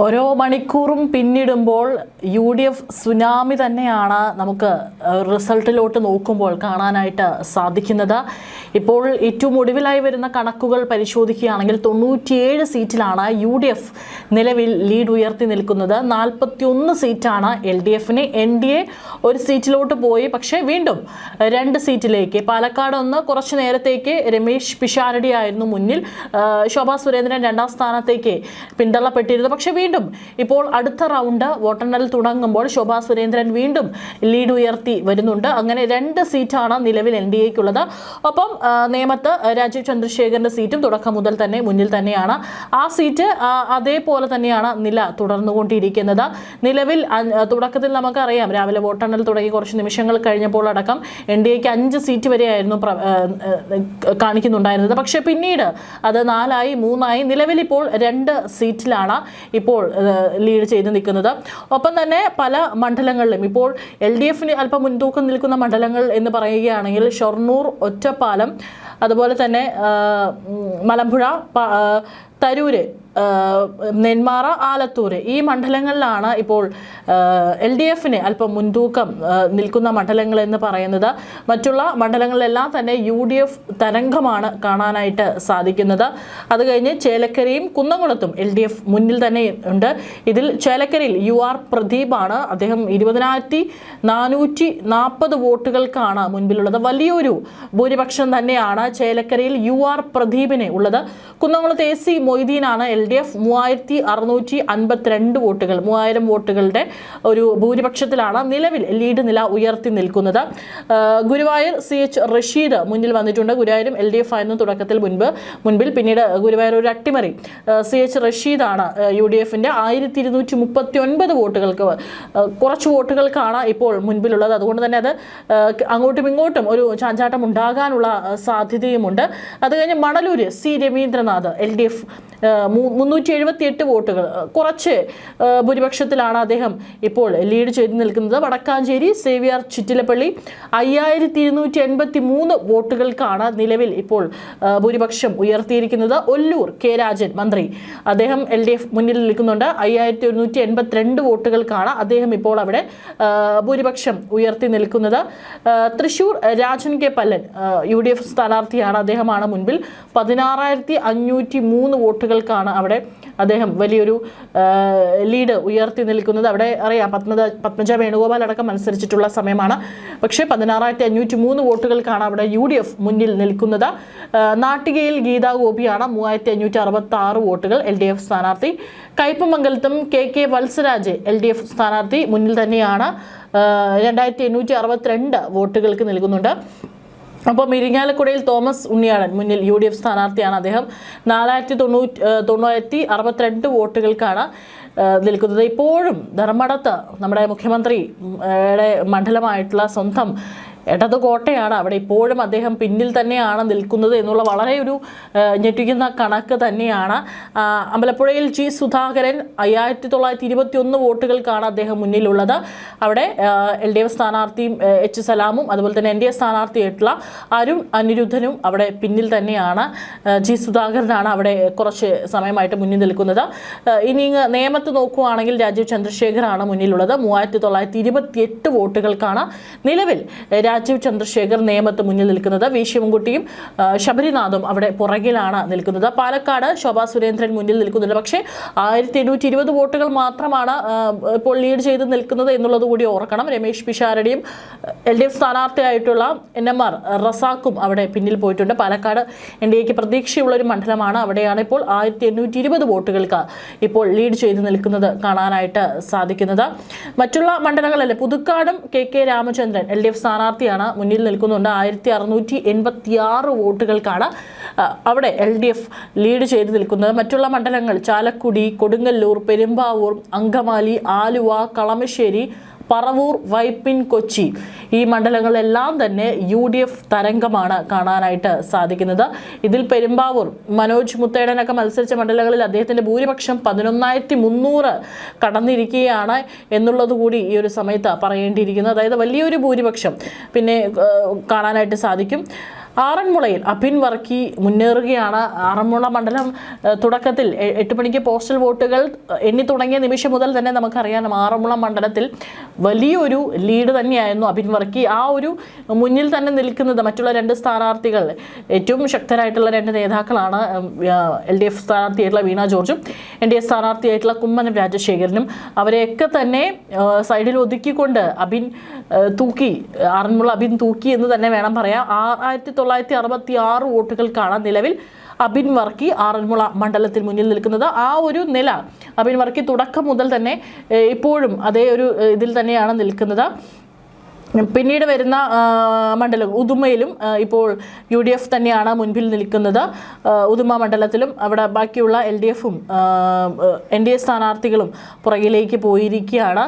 ഓരോ മണിക്കൂറും പിന്നിടുമ്പോൾ UDF സുനാമി തന്നെയാണ് നമുക്ക് റിസൾട്ടിലോട്ട് നോക്കുമ്പോൾ കാണാനായിട്ട് സാധിക്കുന്നത്. ഇപ്പോൾ ഏറ്റവും ഒടുവിലായി വരുന്ന കണക്കുകൾ പരിശോധിക്കുകയാണെങ്കിൽ 97 സീറ്റിലാണ് UDF നിലവിൽ ലീഡ് ഉയർത്തി നിൽക്കുന്നത്. 41 സീറ്റാണ് LDFന്. NDA ഒരു സീറ്റിലോട്ട് പോയി, പക്ഷേ വീണ്ടും 2 സീറ്റിലേക്ക്. പാലക്കാട് ഒന്ന് കുറച്ചു നേരത്തേക്ക് രമേശ് പിഷാരടി ആയിരുന്നു മുന്നിൽ, ശോഭാ സുരേന്ദ്രൻ 2ാം സ്ഥാനത്തേക്ക് പിന്തള്ളപ്പെട്ടിരുന്നു. പക്ഷേ വീണ്ടും ഇപ്പോൾ അടുത്ത റൗണ്ട് വോട്ടെണ്ണൽ തുടങ്ങുമ്പോൾ ശോഭാ സുരേന്ദ്രൻ വീണ്ടും ലീഡ് ഉയർത്തി വരുന്നുണ്ട്. അങ്ങനെ 2 സീറ്റാണ് നിലവിൽ NDAക്കുള്ളത്. ഒപ്പം നേമത്ത് രാജീവ് ചന്ദ്രശേഖറിന്റെ സീറ്റും തുടക്കം മുതൽ തന്നെ മുന്നിൽ തന്നെയാണ്. ആ സീറ്റ് അതേപോലെ തന്നെയാണ് നില തുടർന്നുകൊണ്ടിരിക്കുന്നത്. നിലവിൽ തുടക്കത്തിൽ നമുക്കറിയാം, രാവിലെ വോട്ടെണ്ണൽ തുടങ്ങി കുറച്ച് നിമിഷങ്ങൾ കഴിഞ്ഞപ്പോൾ അടക്കം NDAക്ക് 5 സീറ്റ് വരെയായിരുന്നു കാണിക്കുന്നുണ്ടായിരുന്നത്. പക്ഷേ പിന്നീട് അത് 4 ആയി 3 ആയി. നിലവിൽ ഇപ്പോൾ 2 സീറ്റിലാണ് ഇപ്പോൾ ലീഡ് ചെയ്ത് നിൽക്കുന്നത്. ഒപ്പം തന്നെ പല മണ്ഡലങ്ങളിലും ഇപ്പോൾ LDFന് അല്പം മുൻതൂക്കം നിൽക്കുന്ന മണ്ഡലങ്ങൾ എന്ന് പറയുകയാണെങ്കിൽ ഷൊർണൂർ, ഒറ്റപ്പാലം, അതുപോലെ തന്നെ മലമ്പുഴ, തരൂര്, നെന്മാറ, ആലത്തൂർ, ഈ മണ്ഡലങ്ങളിലാണ് ഇപ്പോൾ LDFന് അല്പം മുൻതൂക്കം നിൽക്കുന്ന മണ്ഡലങ്ങൾ എന്ന് പറയുന്നത്. മറ്റുള്ള മണ്ഡലങ്ങളിലെല്ലാം തന്നെ UDF തരംഗമാണ് കാണാനായിട്ട് സാധിക്കുന്നത്. അത് കഴിഞ്ഞ് ചേലക്കരയും കുന്നംകുളത്തും LDF മുന്നിൽ തന്നെ ഉണ്ട്. ഇതിൽ ചേലക്കരയിൽ UR പ്രദീപാണ്. അദ്ദേഹം 20,440 വോട്ടുകൾക്കാണ് മുൻപിലുള്ളത്. വലിയൊരു ഭൂരിപക്ഷം തന്നെയാണ് ചേലക്കരയിൽ UR പ്രദീപിന് ഉള്ളത്. കുന്നംകുളത്ത് AC മൊയ്തീനാണ് LDF 3652 വോട്ടുകൾ, 3000 വോട്ടുകളുടെ ഒരു ഭൂരിപക്ഷത്തിലാണ് നിലവിൽ ലീഡ് നില ഉയർത്തി നിൽക്കുന്നത്. ഗുരുവായൂർ CH റഷീദ് മുന്നിൽ വന്നിട്ടുണ്ട്. ഗുരുവായൂരും LDF ആയിരുന്നു തുടക്കത്തിൽ മുൻപിൽ. പിന്നീട് ഗുരുവായൂർ ഒരു അട്ടിമറി CH റഷീദാണ് UDFന്റെ 1239 വോട്ടുകൾക്ക്, കുറച്ച് വോട്ടുകൾക്കാണ് ഇപ്പോൾ മുൻപിലുള്ളത്. അതുകൊണ്ട് തന്നെ അത് അങ്ങോട്ടും ഇങ്ങോട്ടും ഒരു ചാഞ്ചാട്ടം ഉണ്ടാകാനുള്ള സാധ്യതയുമുണ്ട്. അത് കഴിഞ്ഞ് മണലൂര് C രവീന്ദ്രനാഥ് LDF 378 വോട്ടുകൾ, കുറച്ച് ഭൂരിപക്ഷത്തിലാണ് അദ്ദേഹം ഇപ്പോൾ ലീഡ് ചെയ്ത് നിൽക്കുന്നത്. വടക്കാഞ്ചേരി സേവ്യർ ചിറ്റിലപ്പള്ളി 5283 വോട്ടുകൾക്കാണ് നിലവിൽ ഇപ്പോൾ ഭൂരിപക്ഷം ഉയർത്തിയിരിക്കുന്നത്. ഒല്ലൂർ K രാജൻ മന്ത്രി, അദ്ദേഹം LDF മുന്നിൽ നിൽക്കുന്നുണ്ട്. 5182 വോട്ടുകൾക്കാണ് അദ്ദേഹം ഇപ്പോൾ അവിടെ ഭൂരിപക്ഷം ഉയർത്തി നിൽക്കുന്നത്. തൃശൂർ രാജൻ K പല്ലൻ UDF സ്ഥാനാർത്ഥിയാണ്, അദ്ദേഹമാണ് മുൻപിൽ. 16,503 വോട്ടുകൾക്കാണ് അവിടെ അദ്ദേഹം വലിയൊരു ലീഡ് ഉയർത്തി നിൽക്കുന്നത്. അവിടെ അറിയാം, പത്മജ വേണുഗോപാൽ അടക്കം മത്സരിച്ചിട്ടുള്ള സമയമാണ്. പക്ഷേ 16,503 വോട്ടുകൾക്കാണ് അവിടെ UDF മുന്നിൽ നിൽക്കുന്നത്. നാട്ടികയിൽ ഗീതാ ഗോപിയാണ് 3566 വോട്ടുകൾ, LDF സ്ഥാനാർത്ഥി. കയ്പമംഗലത്തും KK വത്സരാജ് LDF സ്ഥാനാർത്ഥി മുന്നിൽ തന്നെയാണ്, 2862 വോട്ടുകൾക്ക് നൽകുന്നുണ്ട്. അപ്പോൾ ഇരിങ്ങാലക്കുടയിൽ തോമസ് ഉണ്ണിയാടൻ മുന്നിൽ UDF സ്ഥാനാർത്ഥിയാണ്. അദ്ദേഹം 4962 വോട്ടുകൾക്കാണ് നിൽക്കുന്നത്. ഇപ്പോഴും ധർമ്മടത്ത് നമ്മുടെ മുഖ്യമന്ത്രിയുടെ മണ്ഡലമായിട്ടുള്ള സ്വന്തം എടത് കോട്ടയാണ്. അവിടെ ഇപ്പോഴും അദ്ദേഹം പിന്നിൽ തന്നെയാണ് നിൽക്കുന്നത് എന്നുള്ള വളരെ ഒരു ഞെട്ടിക്കുന്ന കണക്ക് തന്നെയാണ്. അമ്പലപ്പുഴയിൽ G സുധാകരൻ 5921 വോട്ടുകൾക്കാണ് അദ്ദേഹം മുന്നിലുള്ളത്. അവിടെ LDF സ്ഥാനാർത്ഥിയും H സലാമും അതുപോലെ തന്നെ NDA സ്ഥാനാർത്ഥിയായിട്ടുള്ള അരുൺ അനിരുദ്ധനും അവിടെ പിന്നിൽ തന്നെയാണ്. G സുധാകരനാണ് അവിടെ കുറച്ച് സമയമായിട്ട് മുന്നിൽ നിൽക്കുന്നത്. ഇനി നേമത്ത് നോക്കുകയാണെങ്കിൽ രാജീവ് ചന്ദ്രശേഖറാണ് മുന്നിലുള്ളത്. 3928 വോട്ടുകൾക്കാണ് നിലവിൽ രാജീവ് ചന്ദ്രശേഖർ നേമത്ത് മുന്നിൽ നിൽക്കുന്നത്. വി ശിവൻകുട്ടിയും ശബരിനാഥും അവിടെ പുറകിലാണ് നിൽക്കുന്നത്. പാലക്കാട് ശോഭാ സുരേന്ദ്രൻ മുന്നിൽ നിൽക്കുന്നുണ്ട്. പക്ഷേ 1820 വോട്ടുകൾ മാത്രമാണ് ഇപ്പോൾ ലീഡ് ചെയ്ത് നിൽക്കുന്നത് എന്നുള്ളത് കൂടി ഓർക്കണം. രമേശ് പിഷാരടിയും LDF സ്ഥാനാർത്ഥിയായിട്ടുള്ള NMR റസാഖും അവിടെ പിന്നിൽ പോയിട്ടുണ്ട്. പാലക്കാട് NDAക്ക് പ്രതീക്ഷയുള്ള ഒരു മണ്ഡലമാണ്. അവിടെയാണ് ഇപ്പോൾ 1820 വോട്ടുകൾക്ക് ഇപ്പോൾ ലീഡ് ചെയ്ത് നിൽക്കുന്നത് കാണാനായിട്ട് സാധിക്കുന്നത്. മറ്റുള്ള മണ്ഡലങ്ങളല്ലേ, പുതുക്കാടും KK രാമചന്ദ്രൻ LDF സ്ഥാനാർത്ഥിയാണ് മുന്നിൽ നിൽക്കുന്നുണ്ട്. 1686 വോട്ടുകൾക്കാണ് അവിടെ LDF ലീഡ് ചെയ്ത് നിൽക്കുന്നത്. മറ്റുള്ള മണ്ഡലങ്ങൾ ചാലക്കുടി, കൊടുങ്ങല്ലൂർ, പെരുമ്പാവൂർ, അങ്കമാലി, ആലുവ, കളമശ്ശേരി, പറവൂർ, വൈപ്പിൻ, കൊച്ചി, ഈ മണ്ഡലങ്ങളെല്ലാം തന്നെ UDF തരംഗമാണ് കാണാനായിട്ട് സാധിക്കുന്നത്. ഇതിൽ പെരുമ്പാവൂർ മനോജ് മുത്തേടനൊക്കെ മത്സരിച്ച മണ്ഡലങ്ങളിൽ അദ്ദേഹത്തിൻ്റെ ഭൂരിപക്ഷം 11,300 കടന്നിരിക്കുകയാണ് എന്നുള്ളത് കൂടി ഈ ഒരു സമയത്ത് പറയേണ്ടിയിരിക്കുന്നത്. അതായത് വലിയൊരു ഭൂരിപക്ഷം പിന്നെ കാണാനായിട്ട് സാധിക്കും. ആറന്മുളയിൽ അഭിൻ വർക്കി മുന്നേറുകയാണ്. ആറന്മുള മണ്ഡലം തുടക്കത്തിൽ 8 മണിക്ക് പോസ്റ്റൽ വോട്ടുകൾ എണ്ണി തുടങ്ങിയ നിമിഷം മുതൽ തന്നെ നമുക്കറിയാം ആറന്മുള മണ്ഡലത്തിൽ വലിയൊരു ലീഡ് തന്നെയായിരുന്നു അഭിൻ വർക്കി. ആ ഒരു മുന്നിൽ തന്നെ നിൽക്കുന്നത് മറ്റുള്ള 2 സ്ഥാനാർത്ഥികൾ, ഏറ്റവും ശക്തരായിട്ടുള്ള 2 നേതാക്കളാണ്. LDF സ്ഥാനാർത്ഥിയായിട്ടുള്ള വീണ ജോർജും NDA സ്ഥാനാർത്ഥിയായിട്ടുള്ള കുമ്മനം രാജശേഖരനും. അവരെയൊക്കെ തന്നെ സൈഡിൽ ഒതുക്കിക്കൊണ്ട് ആറന്മുള അഭിൻ തൂക്കി എന്ന് തന്നെ വേണം പറയാം. 1966 വോട്ടുകൾക്കാണ് നിലവിൽ അഭിൻ വർക്കി ആറന്മുള മണ്ഡലത്തിൽ മുന്നിൽ നിൽക്കുന്നത്. ആ ഒരു നില അഭിൻ വർക്കി തുടക്കം മുതൽ തന്നെ ഇപ്പോഴും അതേ ഒരു ഇതിൽ തന്നെയാണ് നിൽക്കുന്നത്. പിന്നീട് വരുന്ന മണ്ഡലം ഉദുമയിലും ഇപ്പോൾ UDF തന്നെയാണ് മുൻപിൽ നിൽക്കുന്നത്. ഉദുമ മണ്ഡലത്തിലും അവിടെ ബാക്കിയുള്ള LDFും NDA സ്ഥാനാർത്ഥികളും പുറകിലേക്ക് പോയിരിക്കുകയാണ്.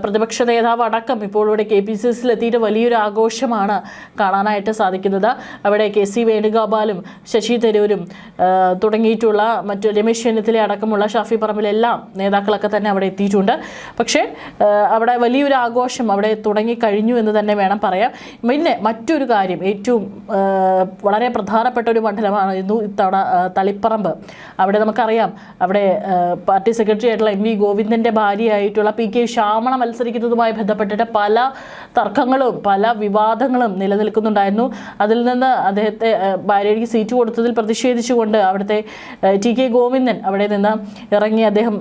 പ്രതിപക്ഷ നേതാവ് അടക്കം ഇപ്പോൾ ഇവിടെ KPCCയിൽ എത്തിയിട്ട് വലിയൊരു ആഘോഷമാണ് കാണാനായിട്ട് സാധിക്കുന്നത്. അവിടെ KC വേണുഗോപാലും ശശി തരൂരും തുടങ്ങിയിട്ടുള്ള മറ്റു രമേശ് ചെന്നിത്തല അടക്കമുള്ള ഷാഫി പറമ്പിലെല്ലാം നേതാക്കളൊക്കെ തന്നെ അവിടെ എത്തിയിട്ടുണ്ട്. പക്ഷേ അവിടെ വലിയൊരു ആഘോഷം അവിടെ തുടങ്ങിക്കഴിഞ്ഞു എന്ന് തന്നെ വേണം പറയാം. പിന്നെ മറ്റൊരു കാര്യം, ഏറ്റവും വളരെ പ്രധാനപ്പെട്ട ഒരു മണ്ഡലമായിരുന്നു ഇത്തവണ തളിപ്പറമ്പ്. അവിടെ നമുക്കറിയാം അവിടെ പാർട്ടി സെക്രട്ടറി ആയിട്ടുള്ള MV ഗോവിന്ദൻ്റെ ഭാര്യയായിട്ടുള്ള PK ശ്യാമള മത്സരിക്കുന്നതുമായി ബന്ധപ്പെട്ടിട്ട് പല തർക്കങ്ങളും പല വിവാദങ്ങളും നിലനിൽക്കുന്നുണ്ടായിരുന്നു. അതിൽ നിന്ന് അദ്ദേഹത്തെ ഭാര്യയ്ക്ക് സീറ്റ് കൊടുത്തതിൽ പ്രതിഷേധിച്ചുകൊണ്ട് അവിടുത്തെ TK ഗോവിന്ദൻ അവിടെ നിന്ന് ഇറങ്ങി അദ്ദേഹം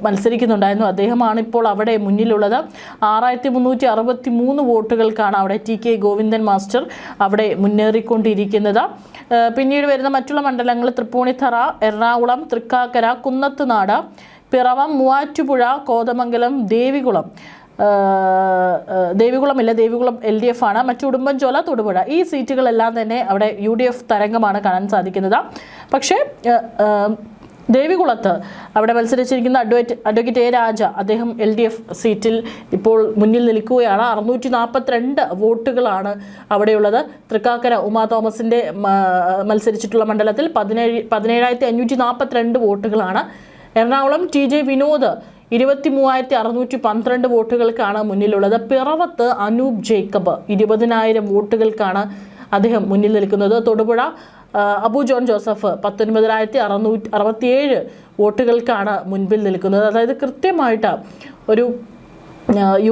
മത്സരിക്കുന്നുണ്ടായിരുന്നു. അദ്ദേഹമാണ് ഇപ്പോൾ അവിടെ മുന്നിലുള്ളത്. 6363 വോട്ടുകൾക്കാണ് അവിടെ TK ഗോവിന്ദൻ മാസ്റ്റർ അവിടെ മുന്നേറിക്കൊണ്ടിരിക്കുന്നത്. പിന്നീട് വരുന്ന മറ്റുള്ള മണ്ഡലങ്ങൾ തൃപ്പൂണിത്തറ, എറണാകുളം, തൃക്കാക്കര, കുന്നത്തുനാട്, പിറവം, മൂവാറ്റുപുഴ, കോതമംഗലം, ദേവികുളം LDF ആണ്. മറ്റു ഉടുമ്പൻചോല, തൊടുപുഴ ഈ സീറ്റുകളെല്ലാം തന്നെ അവിടെ UDF തരംഗമാണ് കാണാൻ സാധിക്കുന്നത്. പക്ഷേ ദേവികുളത്ത് അവിടെ മത്സരിച്ചിരിക്കുന്ന അഡ്വക്കേറ്റ് A രാജ അദ്ദേഹം LDF സീറ്റിൽ ഇപ്പോൾ മുന്നിൽ നിൽക്കുകയാണ്. 642 വോട്ടുകളാണ് അവിടെയുള്ളത്. തൃക്കാക്കര ഉമാ തോമസിൻ്റെ മത്സരിച്ചിട്ടുള്ള മണ്ഡലത്തിൽ 17,542 വോട്ടുകളാണ്. എറണാകുളം TJ വിനോദ് 23,612 വോട്ടുകൾക്കാണ് മുന്നിലുള്ളത്. പിറവത്ത് അനൂപ് ജേക്കബ് 20,000 വോട്ടുകൾക്കാണ് അദ്ദേഹം മുന്നിൽ നിൽക്കുന്നത്. തൊടുപുഴ അബു ജോൺ ജോസഫ് 19,667 വോട്ടുകൾക്കാണ് മുൻപിൽ നിൽക്കുന്നത്. അതായത് കൃത്യമായിട്ട് ഒരു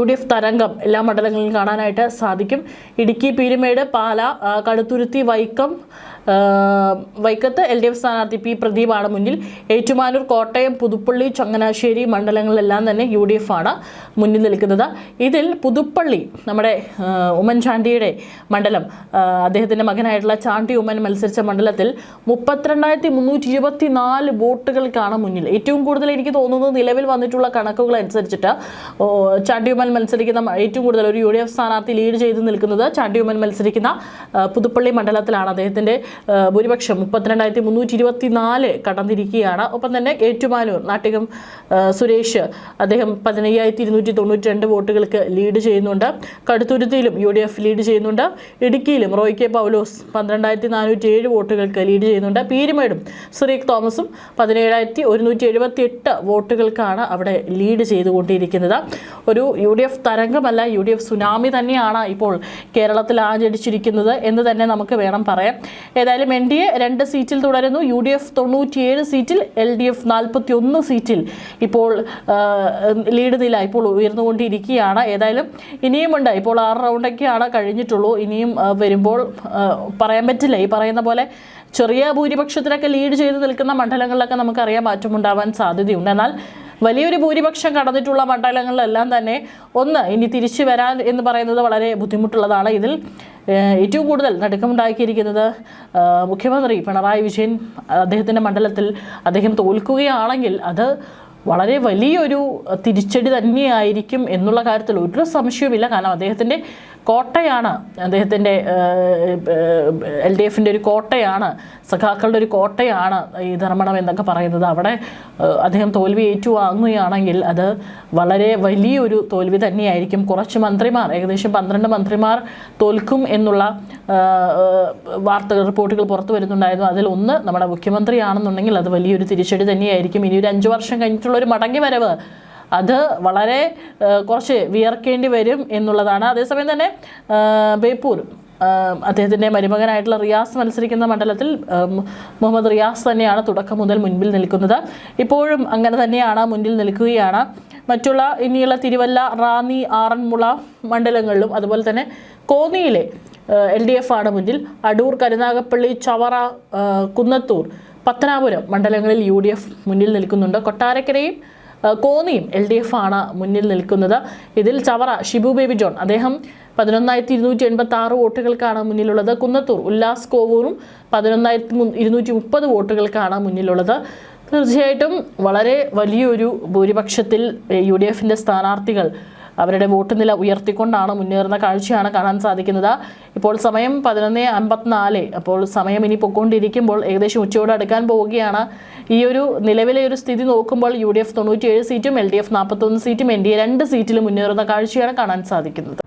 UDF തരംഗം എല്ലാ മണ്ഡലങ്ങളിലും കാണാനായിട്ട് സാധിക്കും. ഇടുക്കി, പീരുമേട്, പാല, കടുത്തുരുത്തി, വൈക്കത്ത് LDF സ്ഥാനാർത്ഥി P പ്രദീപാണ് മുന്നിൽ. ഏറ്റുമാനൂർ, കോട്ടയം, പുതുപ്പള്ളി, ചങ്ങനാശ്ശേരി മണ്ഡലങ്ങളിലെല്ലാം തന്നെ UDF ആണ് മുന്നിൽ നിൽക്കുന്നത്. ഇതിൽ പുതുപ്പള്ളി നമ്മുടെ ഉമ്മൻചാണ്ടിയുടെ മണ്ഡലം, അദ്ദേഹത്തിൻ്റെ മകനായിട്ടുള്ള ചാണ്ടി ഉമ്മൻ മത്സരിച്ച മണ്ഡലത്തിൽ 32,324 വോട്ടുകൾക്കാണ് മുന്നിൽ. ഏറ്റവും കൂടുതൽ എനിക്ക് തോന്നുന്നത് നിലവിൽ വന്നിട്ടുള്ള കണക്കുകൾ അനുസരിച്ചിട്ട് ചാണ്ടി ഉമ്മൻ മത്സരിക്കുന്ന ഏറ്റവും കൂടുതൽ ഒരു UDF സ്ഥാനാർത്ഥി ലീഡ് ചെയ്ത് നിൽക്കുന്നത് ചാണ്ടി ഉമ്മൻ മത്സരിക്കുന്ന പുതുപ്പള്ളി മണ്ഡലത്തിലാണ്. അദ്ദേഹത്തിൻ്റെ ഭൂരിപക്ഷം 32,324 കടന്നിരിക്കുകയാണ്. ഒപ്പം തന്നെ ഏറ്റുമാനൂർ നാട്ടികം സുരേഷ് അദ്ദേഹം 15,292 വോട്ടുകൾക്ക് ലീഡ് ചെയ്യുന്നുണ്ട്. കടുത്തുരുത്തിയിലും UDF ലീഡ് ചെയ്യുന്നുണ്ട്. ഇടുക്കിയിലും റോയ് കെ പൗലോസ് 12,407 വോട്ടുകൾക്ക് ലീഡ് ചെയ്യുന്നുണ്ട്. പീരുമേടും സുരേഖ് തോമസും 17,178 വോട്ടുകൾക്കാണ് അവിടെ ലീഡ് ചെയ്തുകൊണ്ടിരിക്കുന്നത്. ഒരു UDF തരംഗമല്ല, UDF സുനാമി തന്നെയാണ് ഇപ്പോൾ കേരളത്തിൽ ആഞ്ഞടിച്ചിരിക്കുന്നത് എന്ന് തന്നെ നമുക്ക് വേണം പറയാം. ഏതായാലും NDA 2 സീറ്റിൽ തുടരുന്നു. UDF 97 സീറ്റിൽ, LDF 41 സീറ്റിൽ ഇപ്പോൾ ലീഡ് നില ഇപ്പോൾ ഉയർന്നുകൊണ്ടിരിക്കുകയാണ്. ഏതായാലും ഇനിയുമുണ്ട്. ഇപ്പോൾ 6 റൗണ്ടൊക്കെയാണ് കഴിഞ്ഞിട്ടുള്ളൂ. ഇനിയും വരുമ്പോൾ പറയാൻ പറ്റില്ല. ഈ പറയുന്ന പോലെ ചെറിയ ഭൂരിപക്ഷത്തിലൊക്കെ ലീഡ് ചെയ്ത് നിൽക്കുന്ന മണ്ഡലങ്ങളിലൊക്കെ നമുക്കറിയാൻ മാറ്റമുണ്ടാവാൻ സാധ്യതയുണ്ട്. എന്നാൽ വലിയൊരു ഭൂരിപക്ഷം കടന്നിട്ടുള്ള മണ്ഡലങ്ങളിലെല്ലാം തന്നെ ഇനി തിരിച്ചു വരാൻ എന്ന് പറയുന്നത് വളരെ ബുദ്ധിമുട്ടുള്ളതാണ്. ഇതിൽ ഏറ്റവും കൂടുതൽ നടുക്കമുണ്ടാക്കിയിരിക്കുന്നത് മുഖ്യമന്ത്രി പിണറായി വിജയൻ. അദ്ദേഹത്തിൻ്റെ മണ്ഡലത്തിൽ അദ്ദേഹം തോൽക്കുകയാണെങ്കിൽ അത് വളരെ വലിയൊരു തിരിച്ചടി തന്നെയായിരിക്കും എന്നുള്ള കാര്യത്തിൽ ഒരു സംശയവുമില്ല. കാരണം അദ്ദേഹത്തിൻ്റെ കോട്ടയാണ്, അദ്ദേഹത്തിൻ്റെ LDFിൻ്റെ ഒരു കോട്ടയാണ്, സഖാക്കളുടെ ഒരു കോട്ടയാണ് ഈ ധർമ്മടം എന്നൊക്കെ പറയുന്നത്. അവിടെ അദ്ദേഹം തോൽവി ഏറ്റുവാങ്ങുകയാണെങ്കിൽ അത് വളരെ വലിയൊരു തോൽവി തന്നെയായിരിക്കും. കുറച്ച് മന്ത്രിമാർ, ഏകദേശം 12 മന്ത്രിമാർ തോൽക്കും എന്നുള്ള റിപ്പോർട്ടുകൾ പുറത്തു വരുന്നുണ്ടായിരുന്നു. അതിൽ ഒന്ന് നമ്മുടെ മുഖ്യമന്ത്രിയാണെന്നുണ്ടെങ്കിൽ അത് വലിയൊരു തിരിച്ചടി തന്നെയായിരിക്കും. ഇനി ഒരു 5 വർഷം കഴിഞ്ഞിട്ടുള്ള ഒരു മടങ്ങി വരവ് അത് വളരെ കുറച്ച് വിയർക്കേണ്ടി വരും എന്നുള്ളതാണ്. അതേസമയം തന്നെ ബേപ്പൂർ അദ്ദേഹത്തിൻ്റെ മരുമകനായിട്ടുള്ള റിയാസ് മത്സരിക്കുന്ന മണ്ഡലത്തിൽ മുഹമ്മദ് റിയാസ് തന്നെയാണ് തുടക്കം മുതൽ മുൻപിൽ നിൽക്കുന്നത്. ഇപ്പോഴും അങ്ങനെ തന്നെയാണ്, മുന്നിൽ നിൽക്കുകയാണ്. മറ്റുള്ള ഇനിയുള്ള തിരുവല്ല, റാന്നി, ആറന്മുള മണ്ഡലങ്ങളിലും അതുപോലെ തന്നെ കോന്നിയിലെ LDF ആണ് മുന്നിൽ. അടൂർ, കരുനാഗപ്പള്ളി, ചവറ, കുന്നത്തൂർ, പത്തനാപുരം മണ്ഡലങ്ങളിൽ UDF മുന്നിൽ നിൽക്കുന്നുണ്ട്. കൊട്ടാരക്കരയും കോന്നിയും LDF ആണ് മുന്നിൽ നിൽക്കുന്നത്. ഇതിൽ ചവറ ഷിബു ബേബി ജോൺ, അദ്ദേഹം 11,286 വോട്ടുകൾക്കാണ് മുന്നിലുള്ളത്. കുന്നത്തൂർ ഉല്ലാസ് കോവൂറും 11,230 വോട്ടുകൾക്കാണ് മുന്നിലുള്ളത്. തീർച്ചയായിട്ടും വളരെ വലിയൊരു ഭൂരിപക്ഷത്തിൽ UDFൻ്റെ സ്ഥാനാർത്ഥികൾ അവരുടെ വോട്ട് നില ഉയർത്തിക്കൊണ്ടാണ് മുന്നേറുന്ന കാഴ്ചയാണ് കാണാൻ സാധിക്കുന്നത്. ഇപ്പോൾ സമയം 11:54. അപ്പോൾ സമയം ഇനി പൊയ്ക്കൊണ്ടിരിക്കുമ്പോൾ ഏകദേശം ഉച്ചയോട് അടുക്കാൻ പോവുകയാണ്. ഈ ഒരു നിലവിലെ ഒരു സ്ഥിതി നോക്കുമ്പോൾ UDF 97 സീറ്റും LDF 41 സീറ്റും NDA 2 സീറ്റിലും മുന്നേറുന്ന കാഴ്ചയാണ് കാണാൻ സാധിക്കുന്നത്.